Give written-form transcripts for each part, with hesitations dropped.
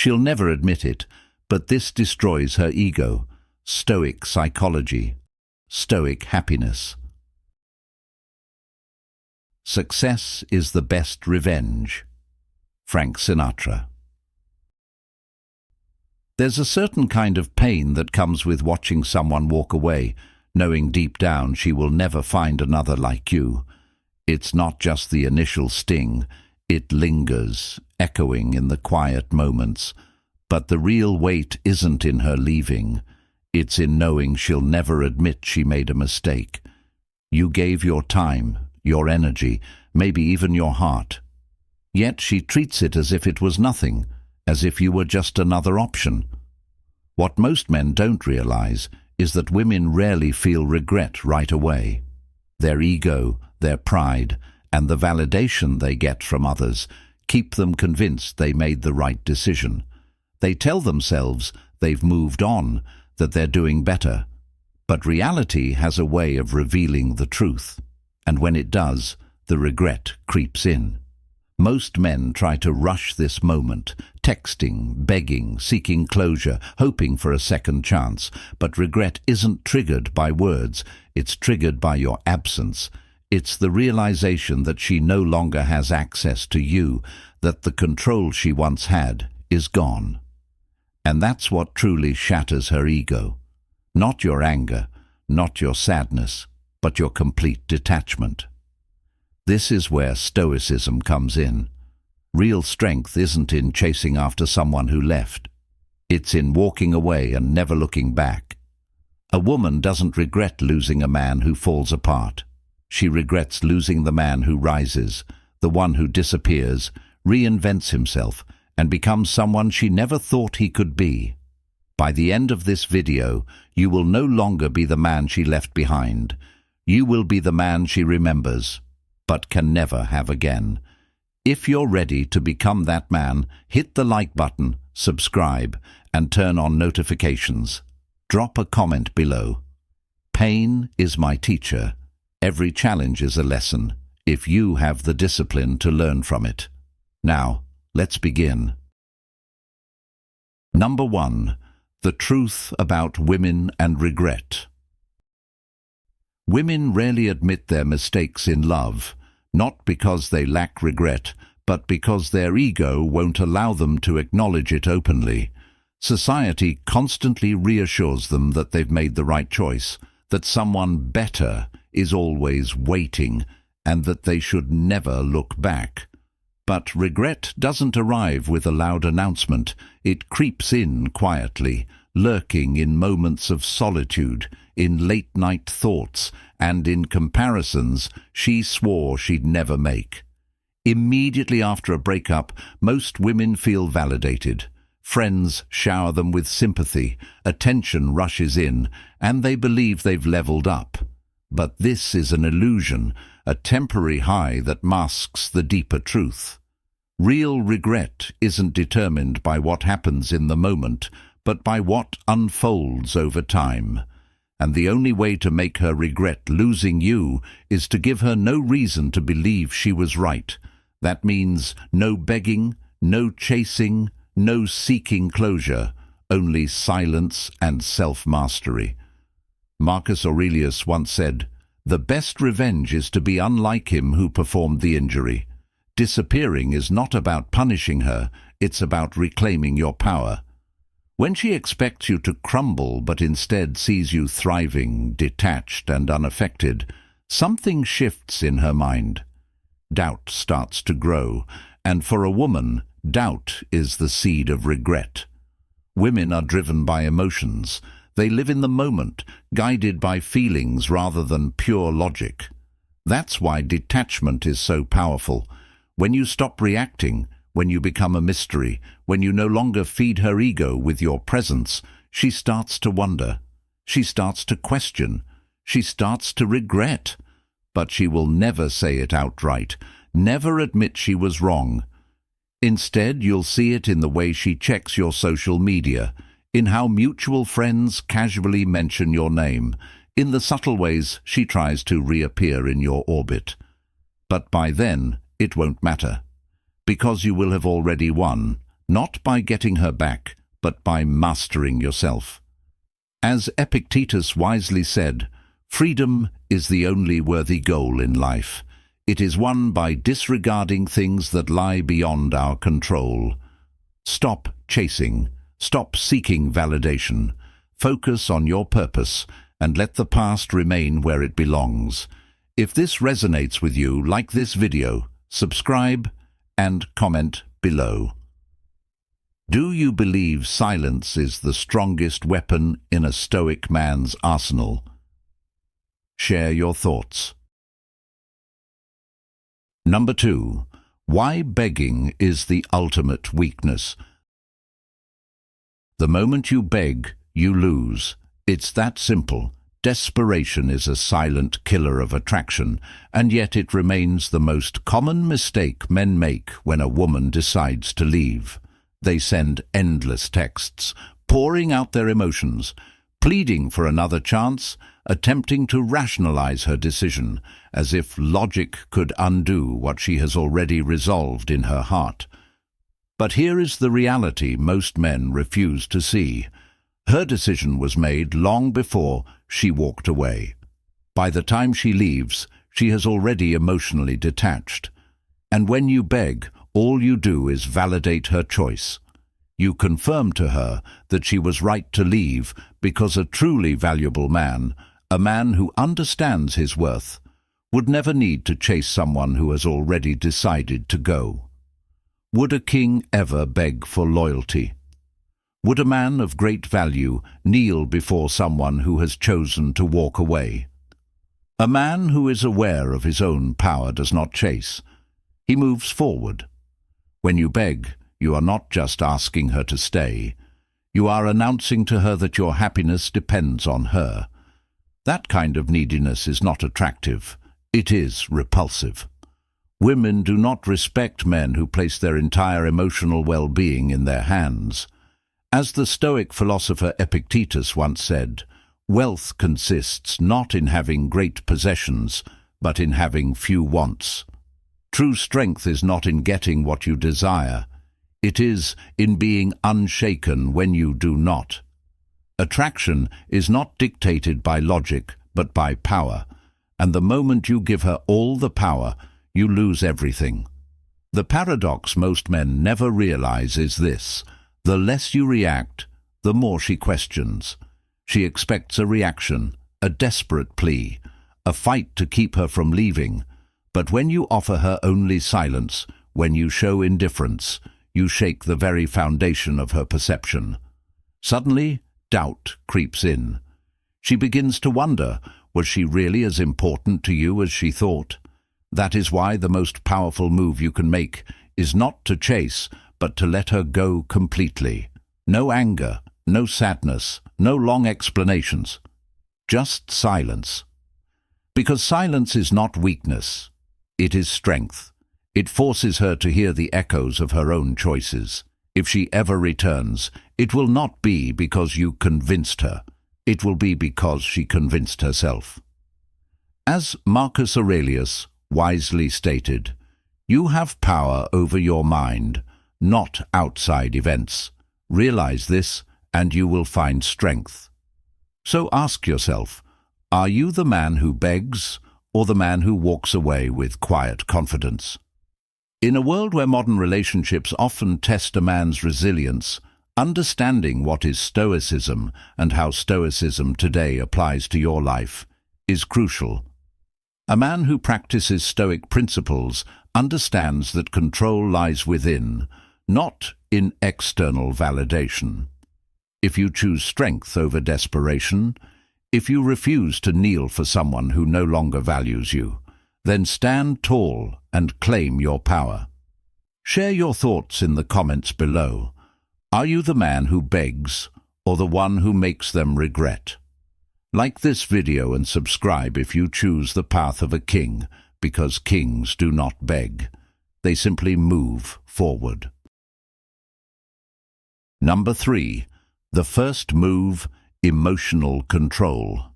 She'll never admit it, but this destroys her ego. Stoic psychology. Stoic happiness. Success is the best revenge. Frank Sinatra. There's a certain kind of pain that comes with watching someone walk away, knowing deep down she will never find another like you. It's not just the initial sting, it lingers, echoing in the quiet moments. But the real weight isn't in her leaving. It's in knowing she'll never admit she made a mistake. You gave your time, your energy, maybe even your heart. Yet she treats it as if it was nothing, as if you were just another option. What most men don't realize is that women rarely feel regret right away. Their ego, their pride, and the validation they get from others keep them convinced they made the right decision. They tell themselves they've moved on, that they're doing better. But reality has a way of revealing the truth, and when it does, the regret creeps in. Most men try to rush this moment, texting, begging, seeking closure, hoping for a second chance. But regret isn't triggered by words, it's triggered by your absence. It's the realization that she no longer has access to you, that the control she once had is gone. And that's what truly shatters her ego. Not your anger, not your sadness, but your complete detachment. This is where Stoicism comes in. Real strength isn't in chasing after someone who left. It's in walking away and never looking back. A woman doesn't regret losing a man who falls apart. She regrets losing the man who rises, the one who disappears, reinvents himself, and becomes someone she never thought he could be. By the end of this video, you will no longer be the man she left behind. You will be the man she remembers, but can never have again. If you're ready to become that man, hit the like button, subscribe, and turn on notifications. Drop a comment below. Pain is my teacher. Every challenge is a lesson, if you have the discipline to learn from it. Now, let's begin. Number 1. The truth about women and regret. Women rarely admit their mistakes in love, not because they lack regret, but because their ego won't allow them to acknowledge it openly. Society constantly reassures them that they've made the right choice, that someone better is always waiting, and that they should never look back. But regret doesn't arrive with a loud announcement. It creeps in quietly, lurking in moments of solitude, in late-night thoughts, and in comparisons she swore she'd never make. Immediately after a breakup, most women feel validated. Friends shower them with sympathy, attention rushes in, and they believe they've leveled up. But this is an illusion, a temporary high that masks the deeper truth. Real regret isn't determined by what happens in the moment, but by what unfolds over time. And the only way to make her regret losing you is to give her no reason to believe she was right. That means no begging, no chasing, no seeking closure, only silence and self-mastery. Marcus Aurelius once said, "The best revenge is to be unlike him who performed the injury." Disappearing is not about punishing her, it's about reclaiming your power. When she expects you to crumble but instead sees you thriving, detached and unaffected, something shifts in her mind. Doubt starts to grow, and for a woman, doubt is the seed of regret. Women are driven by emotions. They live in the moment, guided by feelings rather than pure logic. That's why detachment is so powerful. When you stop reacting, when you become a mystery, when you no longer feed her ego with your presence, she starts to wonder. She starts to question. She starts to regret. But she will never say it outright, never admit she was wrong. Instead, you'll see it in the way she checks your social media, in how mutual friends casually mention your name, in the subtle ways she tries to reappear in your orbit. But by then, it won't matter, because you will have already won, not by getting her back, but by mastering yourself. As Epictetus wisely said, freedom is the only worthy goal in life. It is won by disregarding things that lie beyond our control. Stop chasing. Stop seeking validation. Focus on your purpose and let the past remain where it belongs. If this resonates with you, like this video, subscribe and comment below. Do you believe silence is the strongest weapon in a Stoic man's arsenal? Share your thoughts. Number 2. Why begging is the ultimate weakness. The moment you beg, you lose. It's that simple. Desperation is a silent killer of attraction, and yet it remains the most common mistake men make when a woman decides to leave. They send endless texts, pouring out their emotions, pleading for another chance, attempting to rationalize her decision, as if logic could undo what she has already resolved in her heart. But here is the reality most men refuse to see. Her decision was made long before she walked away. By the time she leaves, she has already emotionally detached. And when you beg, all you do is validate her choice. You confirm to her that she was right to leave because a truly valuable man, a man who understands his worth, would never need to chase someone who has already decided to go. Would a king ever beg for loyalty? Would a man of great value kneel before someone who has chosen to walk away? A man who is aware of his own power does not chase. He moves forward. When you beg, you are not just asking her to stay. You are announcing to her that your happiness depends on her. That kind of neediness is not attractive. It is repulsive. Women do not respect men who place their entire emotional well-being in their hands. As the Stoic philosopher Epictetus once said, wealth consists not in having great possessions, but in having few wants. True strength is not in getting what you desire. It is in being unshaken when you do not. Attraction is not dictated by logic, but by power, and the moment you give her all the power, you lose everything. The paradox most men never realize is this: the less you react, the more she questions. She expects a reaction, a desperate plea, a fight to keep her from leaving. But when you offer her only silence, when you show indifference, you shake the very foundation of her perception. Suddenly, doubt creeps in. She begins to wonder, was she really as important to you as she thought? That is why the most powerful move you can make is not to chase, but to let her go completely. No anger, no sadness, no long explanations. Just silence. Because silence is not weakness. It is strength. It forces her to hear the echoes of her own choices. If she ever returns, it will not be because you convinced her. It will be because she convinced herself. As Marcus Aurelius wisely stated, you have power over your mind, not outside events. Realize this, and you will find strength. So ask yourself, are you the man who begs, or the man who walks away with quiet confidence? In a world where modern relationships often test a man's resilience, understanding what is Stoicism and how Stoicism today applies to your life is crucial. A man who practices Stoic principles understands that control lies within, not in external validation. If you choose strength over desperation, if you refuse to kneel for someone who no longer values you, then stand tall and claim your power. Share your thoughts in the comments below. Are you the man who begs, or the one who makes them regret? Like this video and subscribe if you choose the path of a king, because kings do not beg. They simply move forward. Number 3. The first move, emotional control.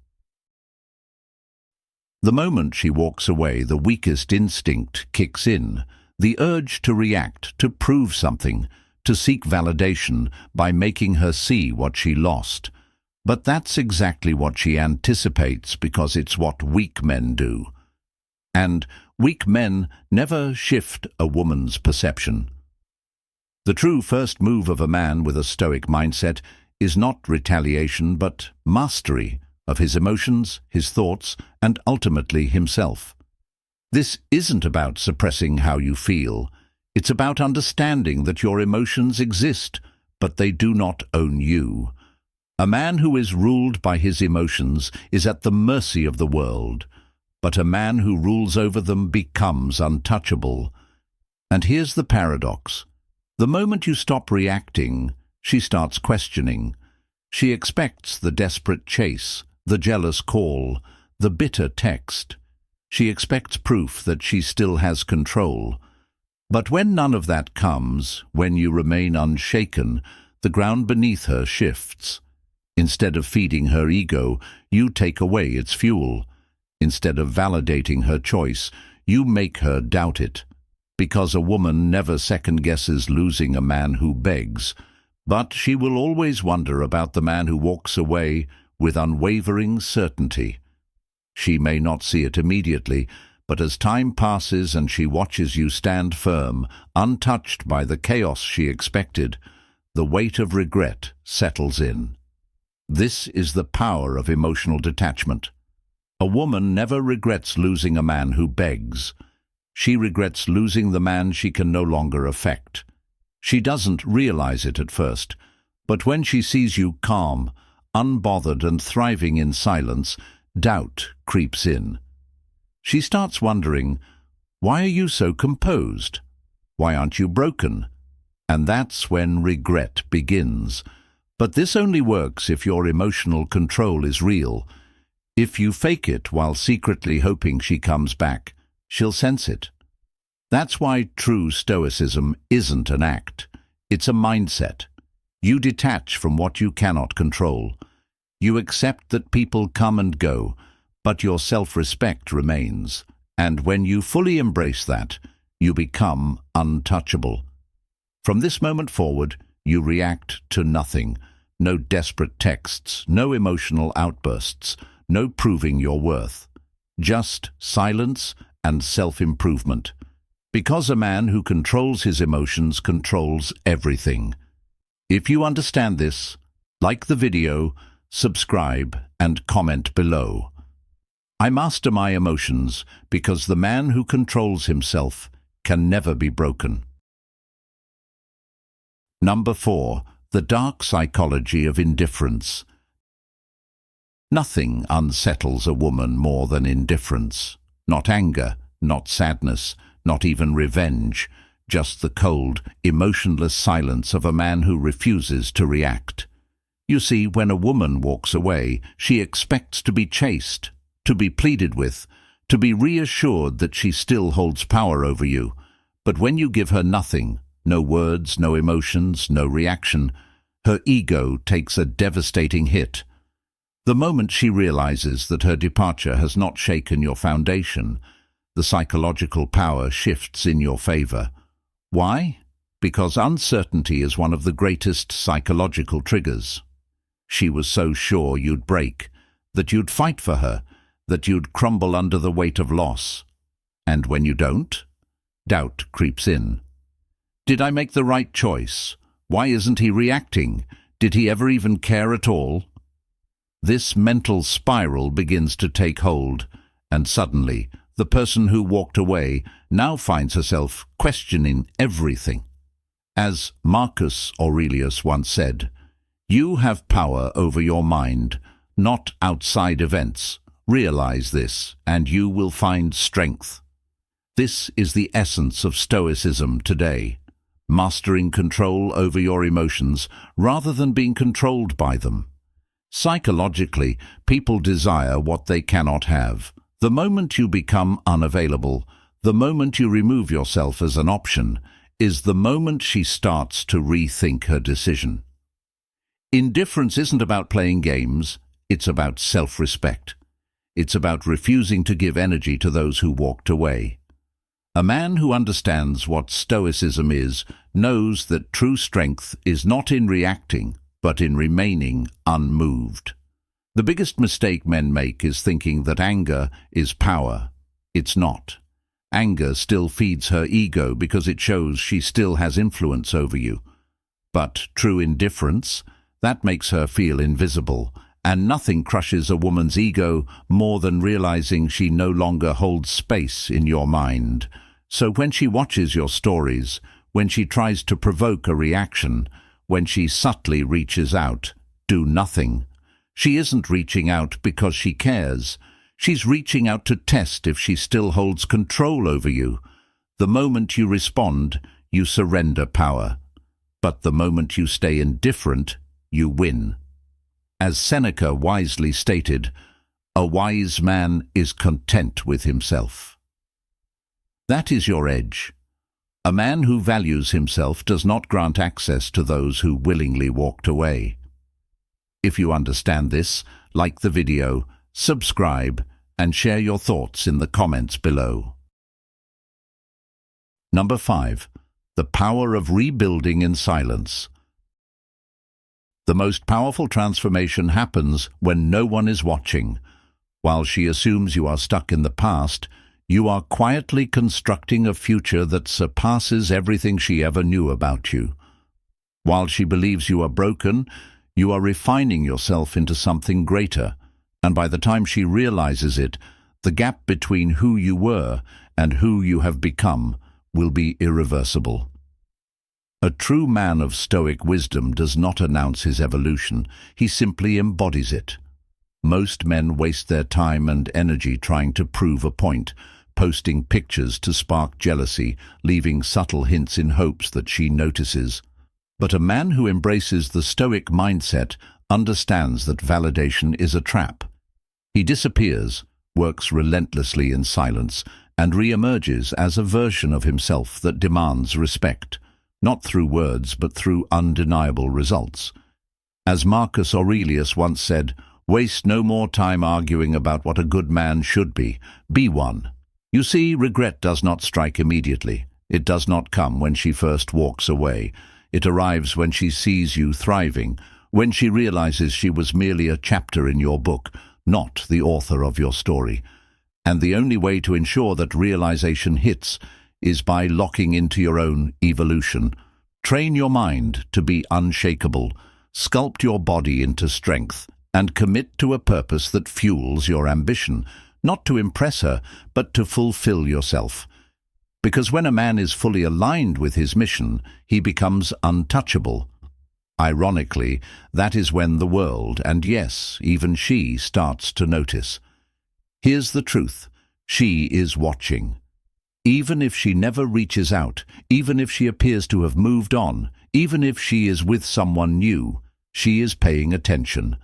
The moment she walks away, the weakest instinct kicks in, the urge to react, to prove something, to seek validation by making her see what she lost. But that's exactly what she anticipates, because it's what weak men do. And weak men never shift a woman's perception. The true first move of a man with a Stoic mindset is not retaliation, but mastery of his emotions, his thoughts, and ultimately himself. This isn't about suppressing how you feel. It's about understanding that your emotions exist, but they do not own you. A man who is ruled by his emotions is at the mercy of the world, but a man who rules over them becomes untouchable. And here's the paradox. The moment you stop reacting, she starts questioning. She expects the desperate chase, the jealous call, the bitter text. She expects proof that she still has control. But when none of that comes, when you remain unshaken, the ground beneath her shifts. Instead of feeding her ego, you take away its fuel. Instead of validating her choice, you make her doubt it. Because a woman never second-guesses losing a man who begs, but she will always wonder about the man who walks away with unwavering certainty. She may not see it immediately, but as time passes and she watches you stand firm, untouched by the chaos she expected, the weight of regret settles in. This is the power of emotional detachment. A woman never regrets losing a man who begs. She regrets losing the man she can no longer affect. She doesn't realize it at first, but when she sees you calm, unbothered and thriving in silence, doubt creeps in. She starts wondering, why are you so composed? Why aren't you broken? And that's when regret begins. But this only works if your emotional control is real. If you fake it while secretly hoping she comes back, she'll sense it. That's why true Stoicism isn't an act. It's a mindset. You detach from what you cannot control. You accept that people come and go, but your self-respect remains. And when you fully embrace that, you become untouchable. From this moment forward, you react to nothing. No desperate texts, no emotional outbursts, no proving your worth. Just silence and self-improvement. Because a man who controls his emotions controls everything. If you understand this, like the video, subscribe, and comment below. I master my emotions because the man who controls himself can never be broken. Number 4. The dark psychology of indifference. Nothing unsettles a woman more than indifference. Not anger, not sadness, not even revenge, just the cold, emotionless silence of a man who refuses to react. You see, when a woman walks away, she expects to be chased, to be pleaded with, to be reassured that she still holds power over you. But when you give her nothing, no words, no emotions, no reaction, her ego takes a devastating hit. The moment she realizes that her departure has not shaken your foundation, the psychological power shifts in your favor. Why? Because uncertainty is one of the greatest psychological triggers. She was so sure you'd break, that you'd fight for her, that you'd crumble under the weight of loss. And when you don't, doubt creeps in. Did I make the right choice? Why isn't he reacting? Did he ever even care at all? This mental spiral begins to take hold, and suddenly, the person who walked away now finds herself questioning everything. As Marcus Aurelius once said, "You have power over your mind, not outside events. Realize this, and you will find strength." This is the essence of Stoicism today, mastering control over your emotions rather than being controlled by them. Psychologically, people desire what they cannot have. The moment you become unavailable, the moment you remove yourself as an option, is the moment she starts to rethink her decision. Indifference isn't about playing games, it's about self-respect. It's about refusing to give energy to those who walked away. A man who understands what Stoicism is knows that true strength is not in reacting, but in remaining unmoved. The biggest mistake men make is thinking that anger is power. It's not. Anger still feeds her ego because it shows she still has influence over you. But true indifference, that makes her feel invisible, and nothing crushes a woman's ego more than realizing she no longer holds space in your mind. So when she watches your stories, when she tries to provoke a reaction, when she subtly reaches out, do nothing. She isn't reaching out because she cares. She's reaching out to test if she still holds control over you. The moment you respond, you surrender power. But the moment you stay indifferent, you win. As Seneca wisely stated, a wise man is content with himself. That is your edge. A man who values himself does not grant access to those who willingly walked away. If you understand this, like the video, subscribe, and share your thoughts in the comments below. Number 5. The power of rebuilding in silence. The most powerful transformation happens when no one is watching. While she assumes you are stuck in the past, you are quietly constructing a future that surpasses everything she ever knew about you. While she believes you are broken, you are refining yourself into something greater, and by the time she realizes it, the gap between who you were and who you have become will be irreversible. A true man of Stoic wisdom does not announce his evolution, he simply embodies it. Most men waste their time and energy trying to prove a point, posting pictures to spark jealousy, leaving subtle hints in hopes that she notices. But a man who embraces the Stoic mindset understands that validation is a trap. He disappears, works relentlessly in silence, and re-emerges as a version of himself that demands respect, not through words but through undeniable results. As Marcus Aurelius once said, "Waste no more time arguing about what a good man should be one." You see, regret does not strike immediately. It does not come when she first walks away. It arrives when she sees you thriving, when she realizes she was merely a chapter in your book, not the author of your story. And the only way to ensure that realization hits is by locking into your own evolution. Train your mind to be unshakable, sculpt your body into strength, and commit to a purpose that fuels your ambition, not to impress her, but to fulfill yourself. Because when a man is fully aligned with his mission, he becomes untouchable. Ironically, that is when the world, and yes, even she, starts to notice. Here's the truth. She is watching. Even if she never reaches out, even if she appears to have moved on, even if she is with someone new, she is paying attention.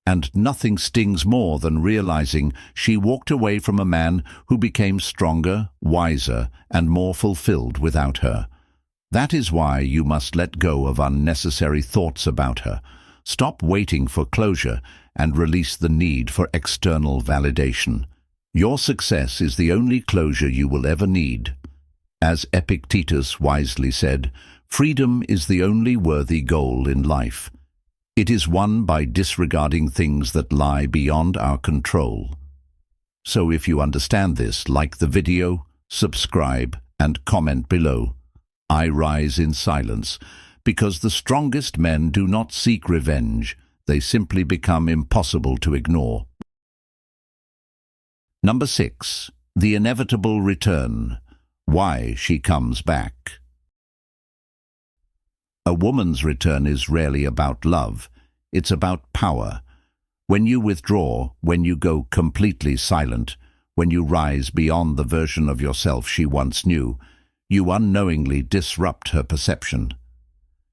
And nothing stings more than realizing she walked away from a man who became stronger, wiser, and more fulfilled without her. That is why you must let go of unnecessary thoughts about her. Stop waiting for closure and release the need for external validation. Your success is the only closure you will ever need. As Epictetus wisely said, freedom is the only worthy goal in life. It is won by disregarding things that lie beyond our control. So if you understand this, like the video, subscribe, and comment below. I rise in silence, because the strongest men do not seek revenge, they simply become impossible to ignore. Number 6. The inevitable return. Why she comes back. A woman's return is rarely about love. It's about power. When you withdraw, when you go completely silent, when you rise beyond the version of yourself she once knew, you unknowingly disrupt her perception.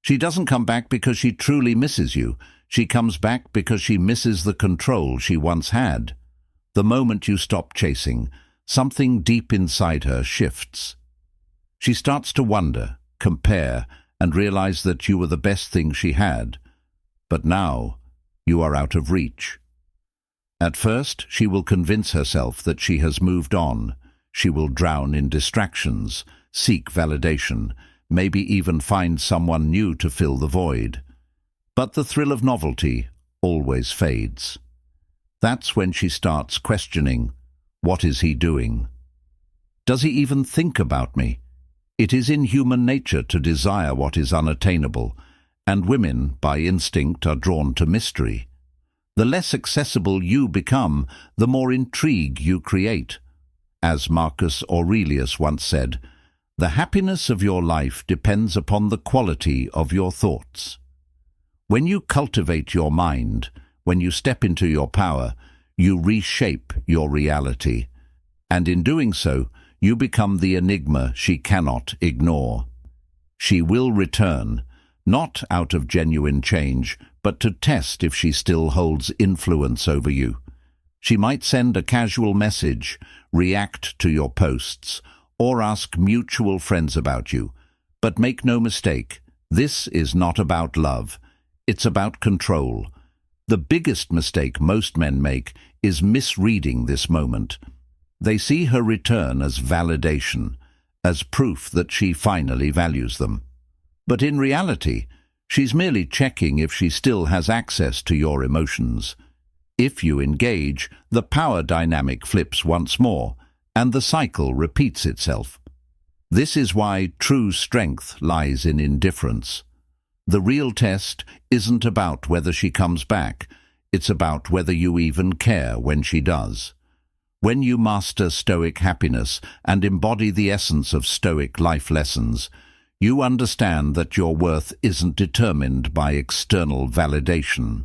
She doesn't come back because she truly misses you. She comes back because she misses the control she once had. The moment you stop chasing, something deep inside her shifts. She starts to wonder, compare, and realize that you were the best thing she had. But now, you are out of reach. At first, she will convince herself that she has moved on. She will drown in distractions, seek validation, maybe even find someone new to fill the void. But the thrill of novelty always fades. That's when she starts questioning, what is he doing? Does he even think about me? It is in human nature to desire what is unattainable, and women, by instinct, are drawn to mystery. The less accessible you become, the more intrigue you create. As Marcus Aurelius once said, "The happiness of your life depends upon the quality of your thoughts." When you cultivate your mind, when you step into your power, you reshape your reality. And in doing so, you become the enigma she cannot ignore. She will return, not out of genuine change, but to test if she still holds influence over you. She might send a casual message, react to your posts, or ask mutual friends about you. But make no mistake, this is not about love. It's about control. The biggest mistake most men make is misreading this moment. They see her return as validation, as proof that she finally values them. But in reality, she's merely checking if she still has access to your emotions. If you engage, the power dynamic flips once more, and the cycle repeats itself. This is why true strength lies in indifference. The real test isn't about whether she comes back, it's about whether you even care when she does. When you master Stoic happiness and embody the essence of Stoic life lessons, you understand that your worth isn't determined by external validation.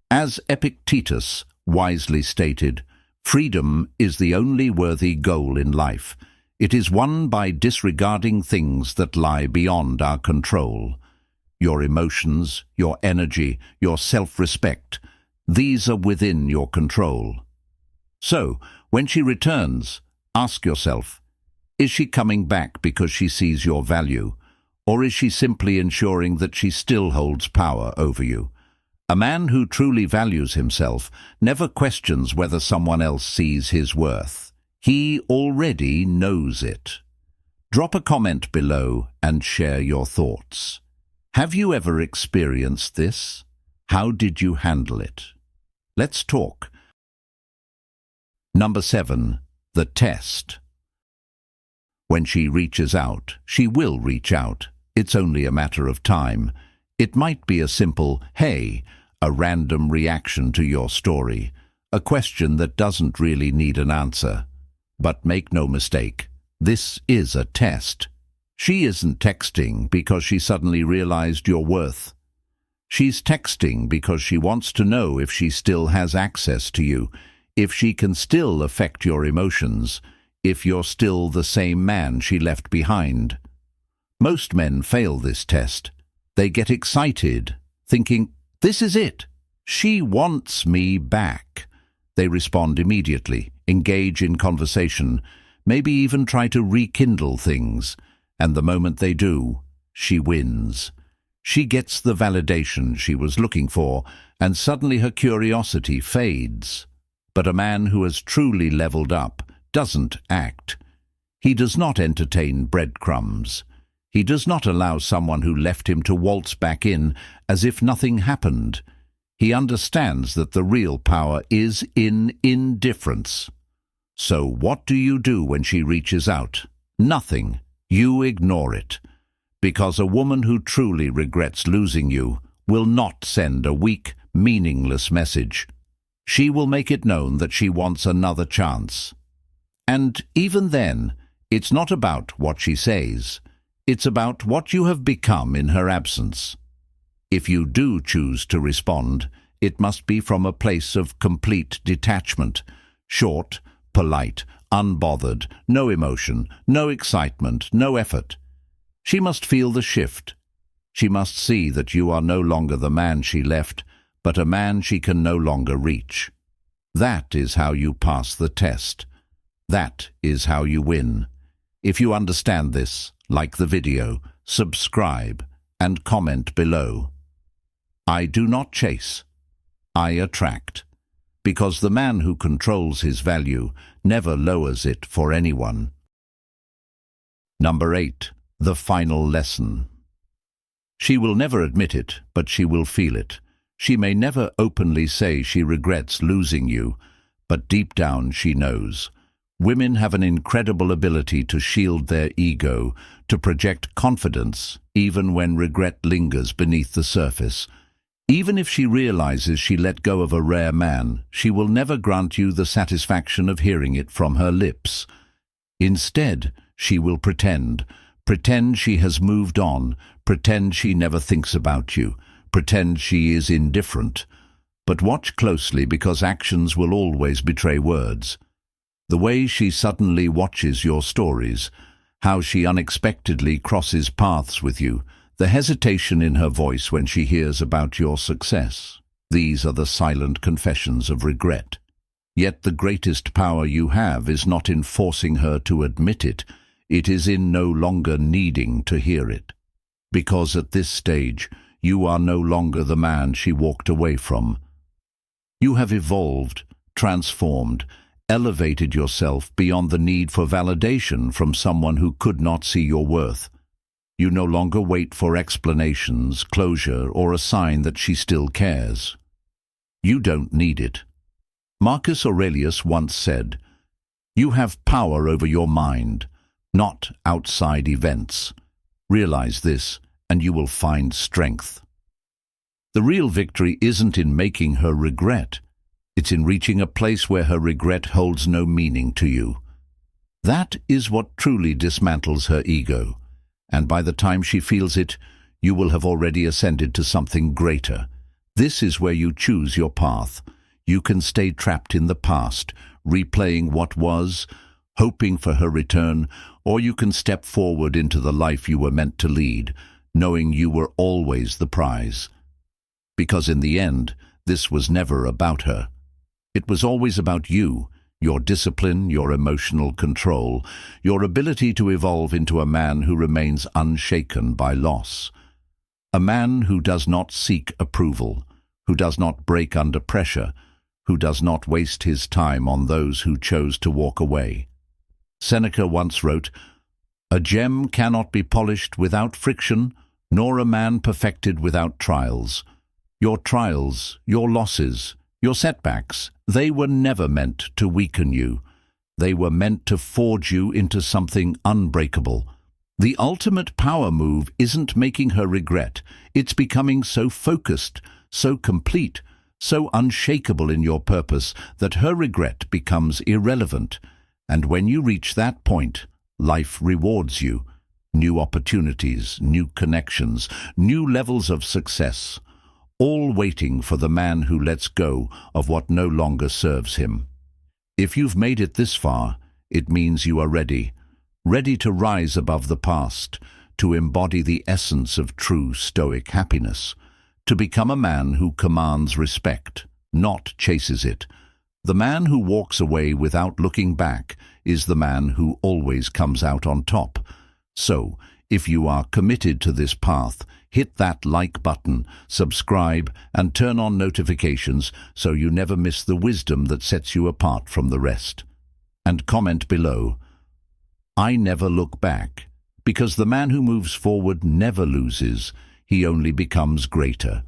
As Epictetus wisely stated, freedom is the only worthy goal in life. It is won by disregarding things that lie beyond our control. Your emotions, your energy, your self-respect, these are within your control. So, when she returns, ask yourself, is she coming back because she sees your value, or is she simply ensuring that she still holds power over you? A man who truly values himself never questions whether someone else sees his worth. He already knows it. Drop a comment below and share your thoughts. Have you ever experienced this? How did you handle it? Let's talk. Number 7. The test. When she reaches out, she will reach out. It's only a matter of time. It might be a simple, "Hey," a random reaction to your story, a question that doesn't really need an answer. But make no mistake, this is a test. She isn't texting because she suddenly realized your worth. She's texting because she wants to know if she still has access to you, if she can still affect your emotions, if you're still the same man she left behind. Most men fail this test. They get excited, thinking, "This is it. She wants me back." They respond immediately, engage in conversation, maybe even try to rekindle things, and the moment they do, she wins. She gets the validation she was looking for, and suddenly her curiosity fades. But a man who has truly leveled up doesn't act. He does not entertain breadcrumbs. He does not allow someone who left him to waltz back in as if nothing happened. He understands that the real power is in indifference. So what do you do when she reaches out? Nothing. You ignore it. Because a woman who truly regrets losing you will not send a weak, meaningless message. She will make it known that she wants another chance. And even then, it's not about what she says. It's about what you have become in her absence. If you do choose to respond, it must be from a place of complete detachment, short, polite, unbothered, no emotion, no excitement, no effort. She must feel the shift. She must see that you are no longer the man she left, but a man she can no longer reach. That is how you pass the test. That is how you win. If you understand this, like the video, subscribe, and comment below. I do not chase. I attract. because the man who controls his value never lowers it for anyone. Number 8. The final lesson. She will never admit it, but she will feel it. She may never openly say she regrets losing you, but deep down she knows. Women have an incredible ability to shield their ego, to project confidence, even when regret lingers beneath the surface. Even if she realizes she let go of a rare man, she will never grant you the satisfaction of hearing it from her lips. Instead, she will pretend she has moved on, pretend she never thinks about you, pretend she is indifferent. But watch closely, because actions will always betray words. The way she suddenly watches your stories, how she unexpectedly crosses paths with you, the hesitation in her voice when she hears about your success. These are the silent confessions of regret. Yet the greatest power you have is not in forcing her to admit it. It is in no longer needing to hear it. Because at this stage, you are no longer the man she walked away from. You have evolved, transformed, elevated yourself beyond the need for validation from someone who could not see your worth. You no longer wait for explanations, closure, or a sign that she still cares. You don't need it. Marcus Aurelius once said, "You have power over your mind, not outside events." Realize this, and you will find strength. The real victory isn't in making her regret. It's in reaching a place where her regret holds no meaning to you. That is what truly dismantles her ego. And by the time she feels it, you will have already ascended to something greater. This is where you choose your path. You can stay trapped in the past, replaying what was, hoping for her return, or you can step forward into the life you were meant to lead, knowing you were always the prize. Because in the end, this was never about her. It was always about you, your discipline, your emotional control, your ability to evolve into a man who remains unshaken by loss. A man who does not seek approval, who does not break under pressure, who does not waste his time on those who chose to walk away. Seneca once wrote, "A gem cannot be polished without friction, nor a man perfected without trials. Your trials, your losses, your setbacks, they were never meant to weaken you. They were meant to forge you into something unbreakable." The ultimate power move isn't making her regret. It's becoming so focused, so complete, so unshakable in your purpose that her regret becomes irrelevant. And when you reach that point, life rewards you. New opportunities, new connections, new levels of success, all waiting for the man who lets go of what no longer serves him. If you've made it this far, it means you are ready to rise above the past, to embody the essence of true Stoic happiness, to become a man who commands respect, not chases it. The man who walks away without looking back is the man who always comes out on top. So, if you are committed to this path, hit that like button, subscribe, and turn on notifications so you never miss the wisdom that sets you apart from the rest. And comment below, "I never look back," because the man who moves forward never loses, he only becomes greater.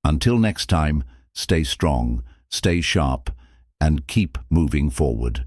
Until next time, stay strong, stay sharp, and keep moving forward.